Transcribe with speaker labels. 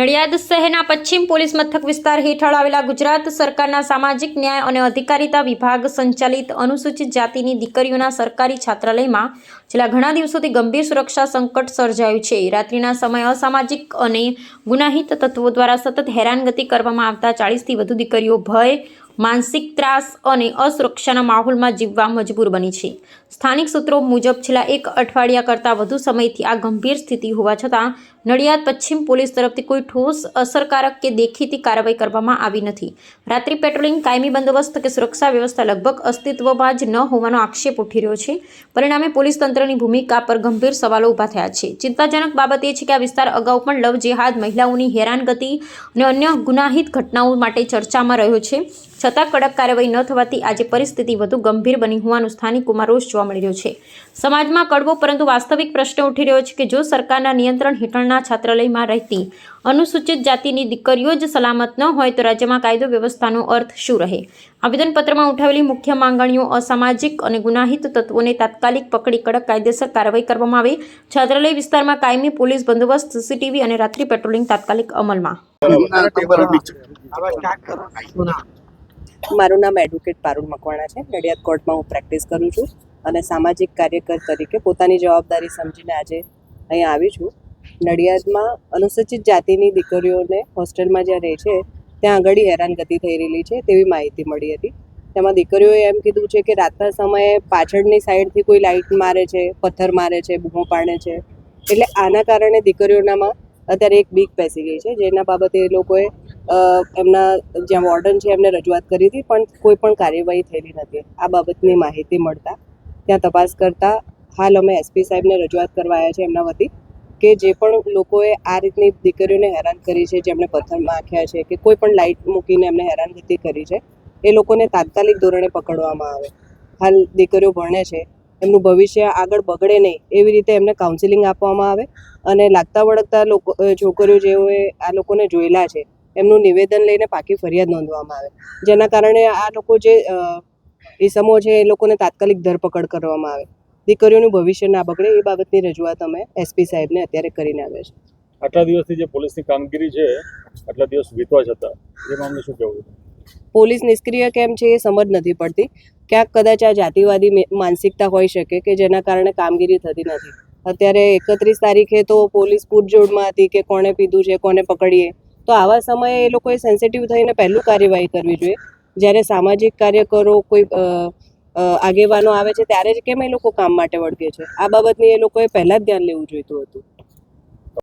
Speaker 1: નડિયાદ શહેરના પશ્ચિમ પોલીસ મથક વિસ્તાર હેઠળ આવેલા ગુજરાત સરકારના સામાજિક ન્યાય અને અધિકારિતા વિભાગ સંચાલિત અનુસૂચિત જાતિની દીકરીઓના સરકારી છાત્રાલયમાં છેલ્લા ઘણા દિવસોથી ગંભીર સુરક્ષા સંકટ સર્જાયું છે. રાત્રિના સમયે અસામાજિક અને ગુનાહિત તત્વો દ્વારા સતત હેરાનગતિ કરવામાં આવતા 40થી વધુ દીકરીઓ ભય, માનસિક ત્રાસ અને અસુરક્ષાના માહોલમાં જીવવા મજબૂર બની છે. સ્થાનિક સૂત્રો મુજબ છેલ્લા એક અઠવાડિયા કરતાં વધુ સમયથી આ ગંભીર સ્થિતિ હોવા છતાં નડિયાદ પશ્ચિમ પોલીસ તરફથી કોઈ ઠોસ, અસરકારક કે દેખીતી કાર્યવાહી કરવામાં આવી નથી. રાત્રિ પેટ્રોલિંગ, કાયમી બંદોબસ્ત કે સુરક્ષા વ્યવસ્થા લગભગ અસ્તિત્વમાં જ ન હોવાનો આક્ષેપ ઉઠી રહ્યો છે. પરિણામે પોલીસ તંત્રની ભૂમિકા પર ગંભીર સવાલો ઊભા થયા છે. ચિંતાજનક બાબત એ છે કે આ વિસ્તાર અગાઉ પણ લવ જેહાદ, મહિલાઓની હેરાનગતિ અને અન્ય ગુનાહિત ઘટનાઓ માટે ચર્ચામાં રહ્યો છે. છતાં કડક કાર્યવાહી ન થવાથી આજે પરિસ્થિતિ વધુ ગંભીર બની હોવાનું સ્થાનિકોમાં રોષ જોવા મળી રહ્યો છે. સમાજમાં કડવો પરંતુ વાસ્તવિક પ્રશ્ન ઉઠી રહ્યો છે કે જો સરકારના નિયંત્રણ હેઠળના છાત્રાલયમાં રહેતી અનુસૂચિત જાતિની દીકરીઓ જ સલામત ન હોય તો રાજ્યમાં કાયદો વ્યવસ્થાનો અર્થ શું રહે? આવેદનપત્રમાં ઉઠાવેલી મુખ્ય માંગણીઓ અસામાજિક અને ગુનાહિત તત્વોને તાત્કાલિક પકડી કડક કાયદેસર કાર્યવાહી કરવામાં આવે, છાત્રાલય વિસ્તારમાં કાયમી પોલીસ બંદોબસ્ત, સીસીટીવી અને રાત્રિ પેટ્રોલિંગ તાત્કાલિક અમલમાં.
Speaker 2: મારું નામ એડવોકેટ પારુલ મકવાણા છે. નડિયાદ કોર્ટમાં હું પ્રેક્ટિસ કરું છું અને સામાજિક કાર્યકર તરીકે પોતાની જવાબદારી સમજીને આજે અહીંયા આવી છું. નડિયાદમાં અનુસૂચિત જાતિની દીકરીઓને હોસ્ટેલમાં જ્યાં રહે છે ત્યાં આગળ હેરાનગતિ થઈ રહેલી છે તેવી માહિતી મળી હતી. તેમાં દીકરીઓએ એમ કીધું છે કે રાતના સમયે પાછળની સાઈડથી કોઈ લાઇટ મારે છે, પથ્થર મારે છે, બૂમો પાડે છે. એટલે આના કારણે દીકરીઓનામાં અત્યારે એક બીક બેસી ગઈ છે, જેના બાબતે એ લોકોએ એમના જ્યાં વોર્ડન છે એમને રજૂઆત કરી હતી, પણ કોઈ પણ કાર્યવાહી થયેલી નથી. આ બાબતની માહિતી મળતા ત્યાં તપાસ કરતા હાલ અમે એસપી સાહેબને રજૂઆત કરવા આવ્યા છે એમના વતી કે જે પણ લોકોએ આ રીતની દીકરીઓને હેરાન કરી છે, જેમણે પથ્થર માખ્યા છે કે કોઈ પણ લાઇટ મૂકીને એમને હેરાનગતિ કરી છે, એ લોકોને તાત્કાલિક ધોરણે પકડવામાં આવે. હાલ દીકરીઓ ભણે છે, એમનું ભવિષ્ય આગળ બગડે નહીં એવી રીતે એમને કાઉન્સિલિંગ આપવામાં આવે અને લાગતા વળગતા લોકો છોકરીઓ જેઓએ આ લોકોને જોયેલા છે એમનું નિવેદન લઈને પાકી ફરિયાદ નોંધવામાં આવે, જેના કારણે આ લોકો જે ઇસમો છે એ લોકોને તાત્કાલિક ધરપકડ કરવામાં આવે, દીકરીઓનું ભવિષ્ય ના બગડે એ બાબતની રજૂઆત અમે એસપી સાહેબને અત્યારે કરીને આવ્યા છે.
Speaker 3: આટલા દિવસથી જે પોલીસની કામગીરી છે, આટલા દિવસ વીતવા છતાં એ મામલે શું કહેવું?
Speaker 2: પોલીસ નિષ્ક્રિય કેમ છે એ સમજ નથી પડતી. ક્યાંક કદાચ આ જાતિવાદી માનસિકતા હોઈ શકે કે જેના કારણે કામગીરી થતી નથી. અત્યારે 31 તારીખે તો પોલીસ પૂરજોડમાં હતી કે કોણે પીધું છે, કોને પકડીએ. તો આવા સમયે એ લોકોએ સેન્સિટિવ થઈને પહેલું કાર્યવાહી કરવી જોઈએ. જ્યારે સામાજિક કાર્યકરો કોઈ આગેવાનો આવે છે ત્યારે જ કેમ એ લોકો કામ માટે વળગે છે? આ બાબતની એ લોકોએ પહેલાં જ ધ્યાન લેવું જોઈતું હતું.